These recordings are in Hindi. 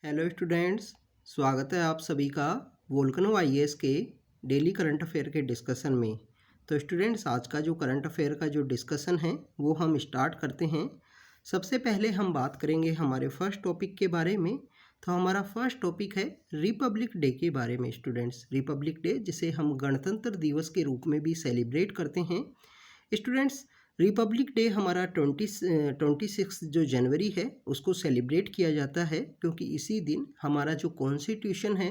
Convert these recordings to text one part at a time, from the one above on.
हेलो स्टूडेंट्स, स्वागत है आप सभी का वोल्कनो आईएएस के डेली करंट अफेयर के डिस्कशन में। तो स्टूडेंट्स, आज का जो करंट अफेयर का जो डिस्कशन है वो हम स्टार्ट करते हैं। सबसे पहले हम बात करेंगे हमारे फर्स्ट टॉपिक के बारे में। तो हमारा फर्स्ट टॉपिक है रिपब्लिक डे के बारे में। स्टूडेंट्स, रिपब्लिक डे जिसे हम गणतंत्र दिवस के रूप में भी सेलिब्रेट करते हैं। स्टूडेंट्स, रिपब्लिक डे हमारा 26 जो जनवरी है उसको सेलिब्रेट किया जाता है, क्योंकि इसी दिन हमारा जो कॉन्स्टिट्यूशन है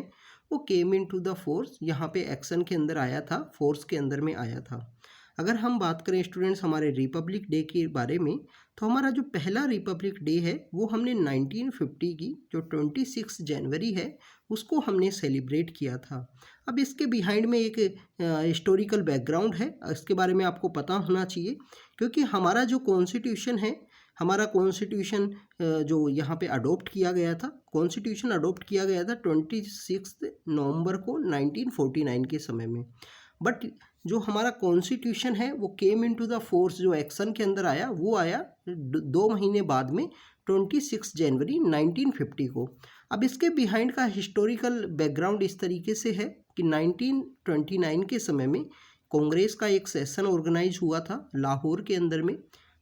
वो केम इन टू द फोर्स, यहाँ पे एक्शन के अंदर आया था, फोर्स के अंदर में आया था। अगर हम बात करें स्टूडेंट्स हमारे रिपब्लिक डे के बारे में, तो हमारा जो पहला रिपब्लिक डे है वो हमने 1950 की जो 26 जनवरी है उसको हमने सेलिब्रेट किया था। अब इसके बिहाइंड में एक हिस्टोरिकल बैकग्राउंड है, इसके बारे में आपको पता होना चाहिए, क्योंकि हमारा जो कॉन्स्टिट्यूशन है, हमारा कॉन्स्टिट्यूशन जो यहाँ पे अडोप्ट किया गया था, कॉन्स्टिट्यूशन अडोप्ट किया गया था 26 नवंबर को 1949 के समय में। बट जो हमारा कॉन्स्टिट्यूशन है वो केम इन टू द फोर्स, जो एक्शन के अंदर आया वो आया 2 महीने बाद में 26 जनवरी 1950 को। अब इसके बिहाइंड का हिस्टोरिकल बैकग्राउंड इस तरीके से है कि 1929 के समय में कांग्रेस का एक सेशन ऑर्गेनाइज हुआ था लाहौर के अंदर में।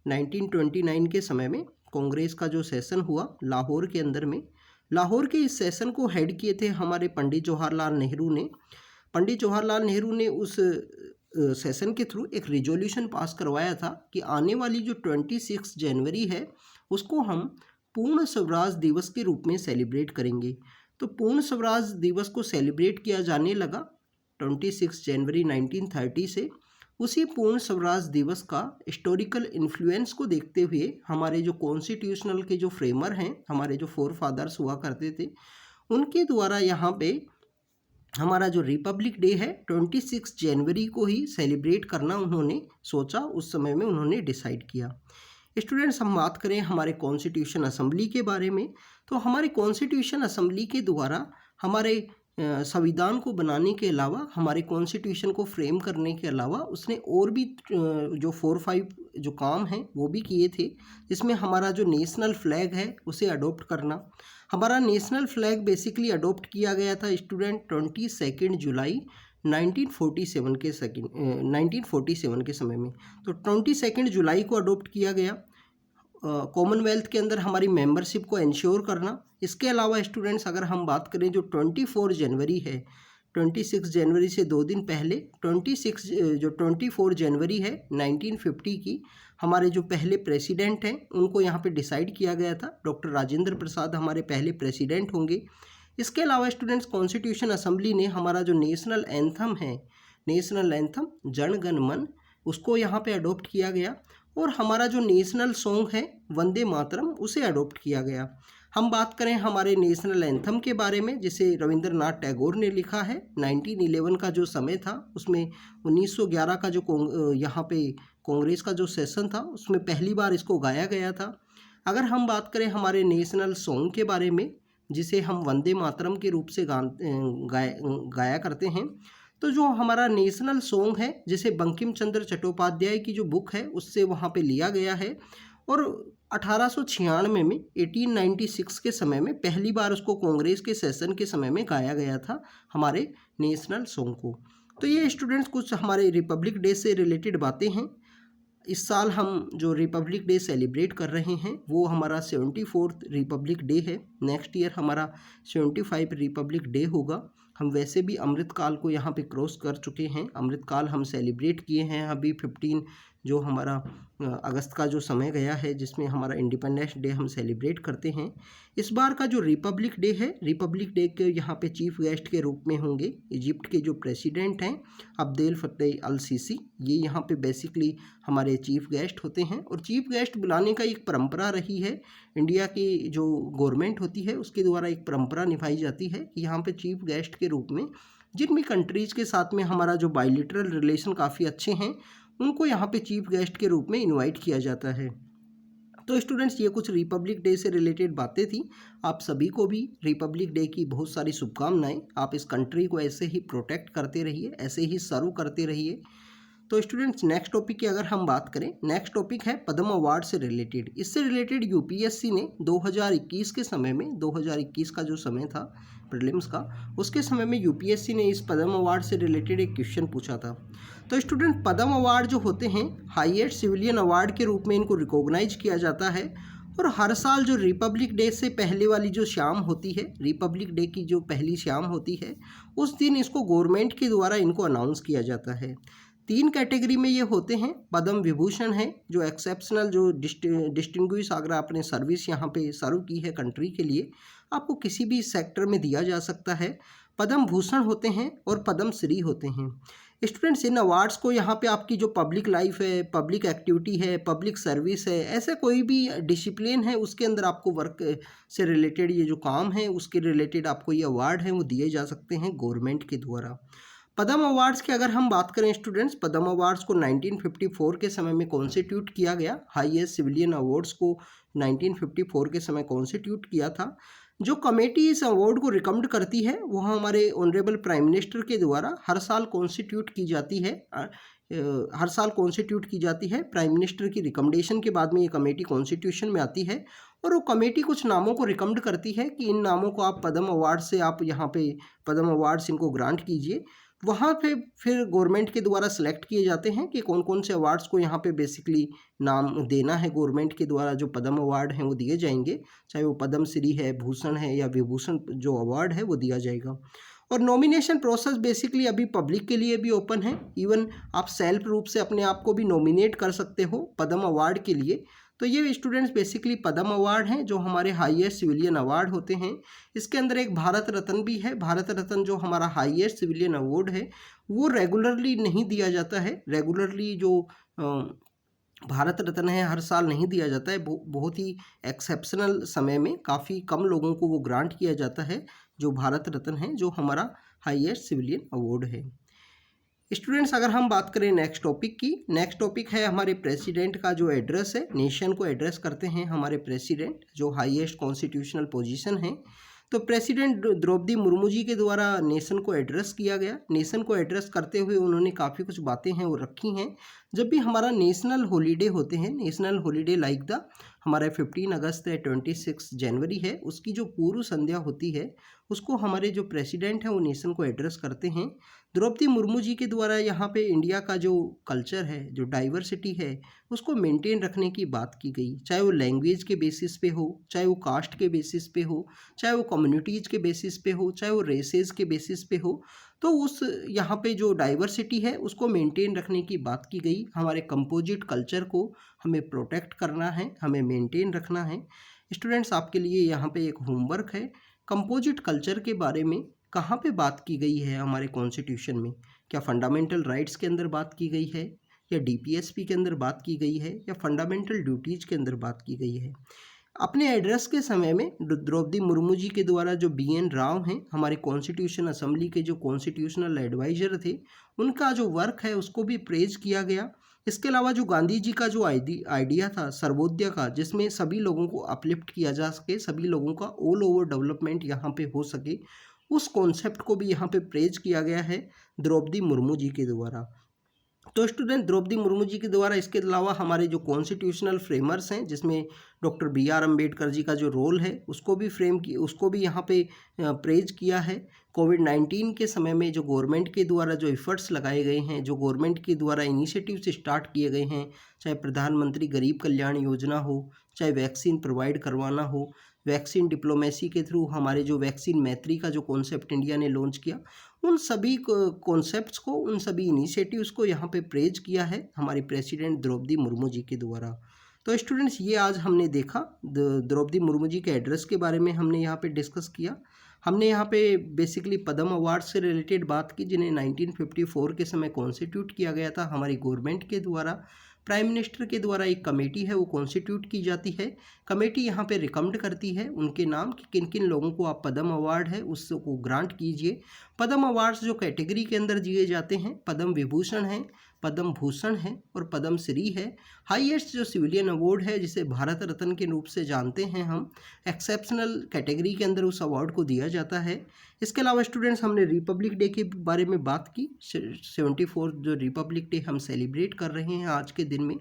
1929 के समय में कांग्रेस का जो सेशन हुआ लाहौर के अंदर में, लाहौर के इस सेशन को हेड किए थे हमारे पंडित जवाहरलाल नेहरू ने। पंडित जवाहरलाल नेहरू ने उस सेशन के थ्रू एक रिजोल्यूशन पास करवाया था कि आने वाली जो 26 जनवरी है उसको हम पूर्ण स्वराज दिवस के रूप में सेलिब्रेट करेंगे। तो पूर्ण स्वराज दिवस को सेलिब्रेट किया जाने लगा 26 जनवरी 1930 से। उसी पूर्ण स्वराज दिवस का हिस्टोरिकल इन्फ्लुएंस को देखते हुए हमारे जो कॉन्स्टिट्यूशनल के जो फ्रेमर हैं, हमारे जो फोर फादर्स हुआ करते थे, उनके द्वारा यहाँ पे हमारा जो रिपब्लिक डे है 26 जनवरी को ही सेलिब्रेट करना उन्होंने सोचा, उस समय में उन्होंने डिसाइड किया। स्टूडेंट्स, हम बात करें हमारे कॉन्स्टिट्यूशन असेंबली के बारे में, तो हमारे कॉन्स्टिट्यूशन असेंबली के द्वारा हमारे संविधान को बनाने के अलावा, हमारे कॉन्स्टिट्यूशन को फ्रेम करने के अलावा उसने और भी जो 4-5 जो काम हैं वो भी किए थे। जिसमें हमारा जो नेशनल फ्लैग है उसे अडोप्ट करना। हमारा नेशनल फ्लैग बेसिकली अडोप्ट किया गया था स्टूडेंट 22 जुलाई 1947 के समय में। तो 22 जुलाई को अडोप्ट किया गया। कॉमनवेल्थ के अंदर हमारी मेंबरशिप को इंश्योर करना। इसके अलावा स्टूडेंट्स, अगर हम बात करें जो 24 जनवरी है, 26 जनवरी से 2 दिन पहले 24 जनवरी है 1950 की, हमारे जो पहले प्रेसिडेंट हैं उनको यहाँ पे डिसाइड किया गया था, डॉक्टर राजेंद्र प्रसाद हमारे पहले प्रेसिडेंट होंगे। इसके अलावा स्टूडेंट्स, कॉन्स्टिट्यूशन असेंबली ने हमारा जो नेशनल एंथम है, नेशनल एंथम जन गण मन, उसको यहाँ पे अडोप्ट किया गया। और हमारा जो नेशनल सॉन्ग है वंदे मातरम, उसे अडोप्ट किया गया। हम बात करें हमारे नेशनल एंथम के बारे में, जिसे रविंद्रनाथ टैगोर ने लिखा है। 1911 का जो समय था उसमें 1911 का जो यहाँ पे कांग्रेस का जो सेशन था उसमें पहली बार इसको गाया गया था। अगर हम बात करें हमारे नेशनल सॉन्ग के बारे में, जिसे हम वंदे मातरम के रूप से गाया करते हैं, तो जो हमारा नेशनल सॉन्ग है जिसे बंकिम चंद्र चट्टोपाध्याय की जो बुक है उससे वहाँ पे लिया गया है। और 1896 में 1896 के समय में पहली बार उसको कांग्रेस के सेशन के समय में गाया गया था, हमारे नेशनल सॉन्ग को। तो ये स्टूडेंट्स कुछ हमारे रिपब्लिक डे से रिलेटेड बातें हैं। इस साल हम जो रिपब्लिक डे सेलिब्रेट कर रहे हैं वो हमारा 74th रिपब्लिक डे है। नेक्स्ट ईयर हमारा 75 रिपब्लिक डे होगा। हम वैसे भी अमृतकाल को यहाँ पे क्रॉस कर चुके हैं। अमृतकाल हम सेलिब्रेट किए हैं अभी 15 जो हमारा अगस्त का जो समय गया है, जिसमें हमारा इंडिपेंडेंस डे हम सेलिब्रेट करते हैं। इस बार का जो रिपब्लिक डे है, रिपब्लिक डे के यहाँ पे चीफ गेस्ट के रूप में होंगे इजिप्ट के जो प्रेसिडेंट हैं अब्देल फतेह अल सीसी। ये यहाँ पे बेसिकली हमारे चीफ गेस्ट होते हैं। और चीफ गेस्ट बुलाने का एक परंपरा रही है, इंडिया की जो गवर्नमेंट होती है उसके द्वारा एक परंपरा निभाई जाती है कि यहाँ पे चीफ गेस्ट के रूप में जिन भी कंट्रीज़ के साथ में हमारा जो बायलिटरल रिलेशन काफ़ी अच्छे हैं उनको यहाँ पे चीफ गेस्ट के रूप में इनवाइट किया जाता है। तो स्टूडेंट्स, ये कुछ रिपब्लिक डे से रिलेटेड बातें थी। आप सभी को भी रिपब्लिक डे की बहुत सारी शुभकामनाएं। आप इस कंट्री को ऐसे ही प्रोटेक्ट करते रहिए, ऐसे ही सर्व करते रहिए। तो स्टूडेंट्स नेक्स्ट टॉपिक की अगर हम बात करें, नेक्स्ट टॉपिक है पद्म अवार्ड से रिलेटेड। इससे रिलेटेड यूपीएससी ने 2021 के समय में, 2021 का जो समय था प्रीलिम्स का, उसके समय में यूपीएससी ने इस पद्म अवार्ड से रिलेटेड एक क्वेश्चन पूछा था। तो स्टूडेंट पद्म अवार्ड जो होते हैं हाईएस्ट सिविलियन अवार्ड के रूप में इनको रिकॉग्नाइज किया जाता है, और हर साल जो रिपब्लिक डे से पहले वाली जो शाम होती है, रिपब्लिक डे की जो पहली शाम होती है, उस दिन इसको गवर्नमेंट के द्वारा इनको अनाउंस किया जाता है। 3 कैटेगरी में ये होते हैं। पद्म विभूषण है जो एक्सेप्शनल, जो डिस्टिंग्विश, अगर आपने सर्विस यहाँ पे सर्व की है कंट्री के लिए, आपको किसी भी सेक्टर में दिया जा सकता है। पद्म भूषण होते हैं और पद्म श्री होते हैं। स्टूडेंट्स, इन अवार्ड्स को यहाँ पे आपकी जो पब्लिक लाइफ है, पब्लिक एक्टिविटी है, पब्लिक सर्विस है, ऐसे कोई भी डिसिप्लिन है उसके अंदर आपको वर्क से रिलेटेड ये जो काम है उसके रिलेटेड आपको ये अवार्ड है वो दिए जा सकते हैं गवर्नमेंट के द्वारा। पद्म अवार्ड्स की अगर हम बात करें स्टूडेंट्स, पद्म अवार्ड्स को 1954 के समय में कॉन्स्टिट्यूट किया गया। हाईएस्ट सिविलियन अवार्ड्स को 1954 के समय कॉन्स्टिट्यूट किया था। जो कमेटी इस अवार्ड को रिकमेंड करती है वो हमारे ऑनरेबल प्राइम मिनिस्टर के द्वारा हर साल कॉन्स्टिट्यूट की जाती है। हर साल कॉन्स्टिट्यूट की जाती है। प्राइम मिनिस्टर की रिकमेंडेशन के बाद में ये कमेटी कॉन्स्टिट्यूशन में आती है, और वो कमेटी कुछ नामों को रिकमेंड करती है कि इन नामों को आप पद्म अवार्ड से, आप यहाँ पे पद्म अवार्ड्स इनको ग्रांट कीजिए। वहाँ पे फिर गवर्नमेंट के द्वारा सेलेक्ट किए जाते हैं कि कौन कौन से अवार्ड्स को यहाँ पे बेसिकली नाम देना है। गवर्नमेंट के द्वारा जो पद्म अवार्ड हैं वो दिए जाएंगे, चाहे वो पद्म श्री है, भूषण है या विभूषण जो अवार्ड है वो दिया जाएगा। और नॉमिनेशन प्रोसेस बेसिकली अभी पब्लिक के लिए भी ओपन है। इवन आप सेल्फ रूप से अपने आप को भी नॉमिनेट कर सकते हो पद्म अवार्ड के लिए। तो ये स्टूडेंट्स बेसिकली पद्म अवार्ड हैं जो हमारे हाईएस्ट सिविलियन अवार्ड होते हैं। इसके अंदर एक भारत रत्न भी है। भारत रत्न जो हमारा हाईएस्ट सिविलियन अवार्ड है वो रेगुलरली नहीं दिया जाता है। रेगुलरली जो भारत रत्न है हर साल नहीं दिया जाता है। बहुत ही एक्सेप्शनल समय में काफ़ी कम लोगों को वो ग्रांट किया जाता है जो भारत रत्न है, जो हमारा हाईएस्ट सिविलियन अवार्ड है। स्टूडेंट्स, अगर हम बात करें नेक्स्ट टॉपिक की, नेक्स्ट टॉपिक है हमारे प्रेसिडेंट का जो एड्रेस है। नेशन को एड्रेस करते हैं हमारे प्रेसिडेंट, जो हाईएस्ट कॉन्स्टिट्यूशनल पोजीशन है। तो प्रेसिडेंट द्रौपदी मुर्मू जी के द्वारा नेशन को एड्रेस किया गया। नेशन को एड्रेस करते हुए उन्होंने काफ़ी कुछ बातें हैं वो रखी हैं। जब भी हमारा नेशनल हॉलीडे होते हैं, नेशनल हॉलीडे लाइक द हमारा 15 अगस्त है, 26 जनवरी है, उसकी जो पूर्व संध्या होती है उसको हमारे जो प्रेसिडेंट हैं वो नेशन को एड्रेस करते हैं। द्रौपदी मुर्मू जी के द्वारा यहाँ पे इंडिया का जो कल्चर है, जो डाइवर्सिटी है, उसको मेंटेन रखने की बात की गई। चाहे वो लैंग्वेज के बेसिस पे हो, चाहे वो कास्ट के बेसिस पे हो, चाहे वो कम्युनिटीज़ के बेसिस पे हो, चाहे वो रेसेस के बेसिस पे हो, तो उस यहाँ पे जो डाइवर्सिटी है उसको मेंटेन रखने की बात की गई। हमारे कंपोजिट कल्चर को हमें प्रोटेक्ट करना है, हमें मेंटेन रखना है। स्टूडेंट्स, आपके लिए यहाँ पे एक होमवर्क है। कंपोजिट कल्चर के बारे में कहाँ पे बात की गई है हमारे कॉन्स्टिट्यूशन में? क्या फंडामेंटल राइट्स के अंदर बात की गई है, या डीपीएसपी के अंदर बात की गई है, या फंडामेंटल ड्यूटीज़ के अंदर बात की गई है? अपने एड्रेस के समय में द्रौपदी मुर्मू जी के द्वारा जो बीएन राव हैं, हमारे कॉन्स्टिट्यूशन असेंबली के जो कॉन्स्टिट्यूशनल एडवाइज़र थे, उनका जो वर्क है उसको भी प्रेज किया गया। इसके अलावा जो गांधी जी का जो आइडिया था सर्वोदय का, जिसमें सभी लोगों को अपलिफ्ट किया जा सके, सभी लोगों का ऑल ओवर डेवलपमेंट यहाँ पे हो सके, उस कॉन्सेप्ट को भी यहाँ पे प्रेज किया गया है द्रौपदी मुर्मू जी के द्वारा। तो स्टूडेंट, द्रौपदी मुर्मू जी के द्वारा इसके अलावा हमारे जो कॉन्स्टिट्यूशनल फ्रेमर्स हैं, जिसमें डॉक्टर BR अम्बेडकर जी का जो रोल है उसको भी उसको भी यहाँ पे प्रेज किया है। कोविड-19 के समय में जो गवर्नमेंट के द्वारा जो एफर्ट्स लगाए गए हैं, जो गवर्नमेंट के द्वारा इनिशिएटिव्स स्टार्ट किए गए हैं, चाहे प्रधानमंत्री गरीब कल्याण योजना हो, चाहे वैक्सीन प्रोवाइड करवाना हो, वैक्सीन डिप्लोमेसी के थ्रू हमारे जो वैक्सीन मैत्री का जो कॉन्सेप्ट इंडिया ने लॉन्च किया, उन सभी कॉन्सेप्ट्स को, उन सभी इनिशिएटिव्स को यहाँ पे प्रेज किया है हमारी प्रेसिडेंट द्रौपदी मुर्मू जी के द्वारा। तो स्टूडेंट्स, ये आज हमने देखा द्रौपदी मुर्मू जी के एड्रेस के बारे में हमने यहाँ पे डिस्कस किया। हमने यहाँ पे बेसिकली पद्म अवार्ड से रिलेटेड बात की, जिन्हें 1954 के समय कॉन्स्टिट्यूट किया गया था हमारी गवर्नमेंट के द्वारा। प्राइम मिनिस्टर के द्वारा एक कमेटी है वो कॉन्स्टिट्यूट की जाती है। कमेटी यहाँ पे रिकमेंड करती है उनके नाम कि किन किन लोगों को आप पद्म अवार्ड है उसको ग्रांट कीजिए। पद्म अवार्ड्स जो कैटेगरी के अंदर दिए जाते हैं, पद्म विभूषण हैं, पद्म भूषण है और पद्म श्री है। हाईएस्ट जो सिविलियन अवार्ड है जिसे भारत रत्न के रूप से जानते हैं हम, एक्सेप्शनल कैटेगरी के अंदर उस अवार्ड को दिया जाता है। इसके अलावा स्टूडेंट्स हमने रिपब्लिक डे के बारे में बात की। 74 जो रिपब्लिक डे हम सेलिब्रेट कर रहे हैं आज के दिन में।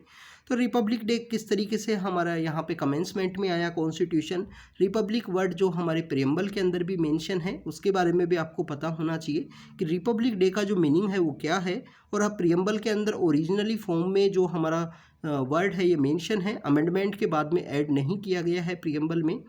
तो रिपब्लिक डे किस तरीके से हमारा यहाँ पे कमेंसमेंट में आया, कॉन्स्टिट्यूशन, रिपब्लिक वर्ड जो हमारे प्रियम्बल के अंदर भी मेंशन है उसके बारे में भी आपको पता होना चाहिए कि रिपब्लिक डे का जो मीनिंग है वो क्या है। और अब प्रियम्बल के अंदर ओरिजिनली फॉर्म में जो हमारा वर्ड है ये मेंशन है, अमेंडमेंट के बाद में ऐड नहीं किया गया है प्रियम्बल में।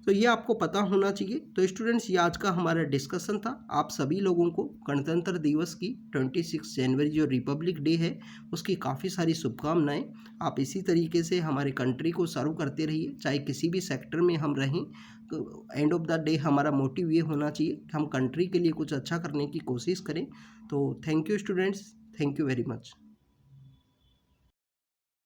तो ये आपको पता होना चाहिए। तो स्टूडेंट्स ये आज का हमारा डिस्कशन था। आप सभी लोगों को गणतंत्र दिवस की 26 जनवरी जो रिपब्लिक डे है उसकी काफ़ी सारी शुभकामनाएं। आप इसी तरीके से हमारे कंट्री को सर्व करते रहिए, चाहे किसी भी सेक्टर में हम रहें। तो एंड ऑफ द डे हमारा मोटिव ये होना चाहिए कि हम कंट्री के लिए कुछ अच्छा करने की कोशिश करें। तो thank you students, thank you very much.